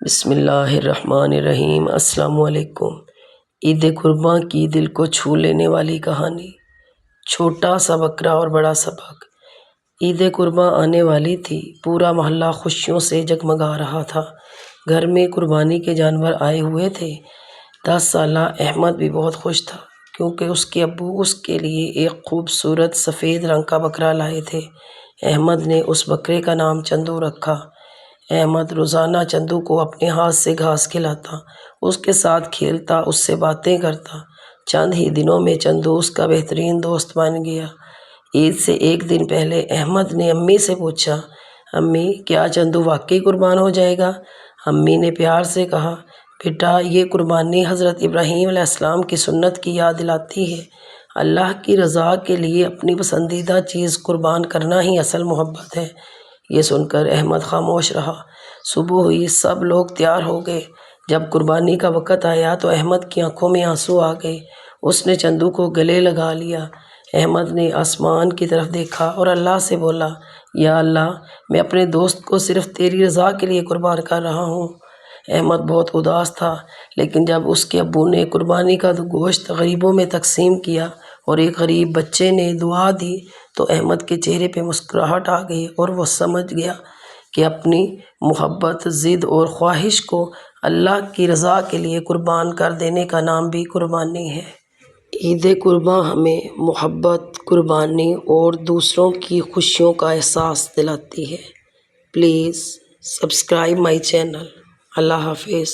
بسم اللہ الرحمن الرحیم۔ السلام علیکم۔ عید قرباں کی دل کو چھو لینے والی کہانی، چھوٹا سا بکرا اور بڑا سبق۔ عید قرباں آنے والی تھی، پورا محلہ خوشیوں سے جگمگا رہا تھا۔ گھر میں قربانی کے جانور آئے ہوئے تھے۔ 10 سالہ احمد بھی بہت خوش تھا کیونکہ اس کے ابو اس کے لیے ایک خوبصورت سفید رنگ کا بکرا لائے تھے۔ احمد نے اس بکرے کا نام چندو رکھا۔ احمد روزانہ چندو کو اپنے ہاتھ سے گھاس کھلاتا، اس کے ساتھ کھیلتا، اس سے باتیں کرتا۔ چند ہی دنوں میں چندو اس کا بہترین دوست بن گیا۔ عید سے ایک دن پہلے احمد نے امی سے پوچھا، امی کیا چندو واقعی قربان ہو جائے گا؟ امی نے پیار سے کہا، بیٹا یہ قربانی حضرت ابراہیم علیہ السلام کی سنت کی یاد دلاتی ہے۔ اللہ کی رضا کے لیے اپنی پسندیدہ چیز قربان کرنا ہی اصل محبت ہے۔ یہ سن کر احمد خاموش رہا۔ صبح ہوئی، سب لوگ تیار ہو گئے۔ جب قربانی کا وقت آیا تو احمد کی آنکھوں میں آنسو آ گئے۔ اس نے چندو کو گلے لگا لیا۔ احمد نے آسمان کی طرف دیکھا اور اللہ سے بولا، یا اللہ میں اپنے دوست کو صرف تیری رضا کے لیے قربان کر رہا ہوں۔ احمد بہت اداس تھا، لیکن جب اس کے ابو نے قربانی کا گوشت غریبوں میں تقسیم کیا اور ایک غریب بچے نے دعا دی تو احمد کے چہرے پہ مسکراہٹ آ گئی اور وہ سمجھ گیا کہ اپنی محبت، ضد اور خواہش کو اللہ کی رضا کے لیے قربان کر دینے کا نام بھی قربانی ہے۔ عید قرباں ہمیں محبت، قربانی اور دوسروں کی خوشیوں کا احساس دلاتی ہے۔ Please subscribe my channel. اللہ حافظ۔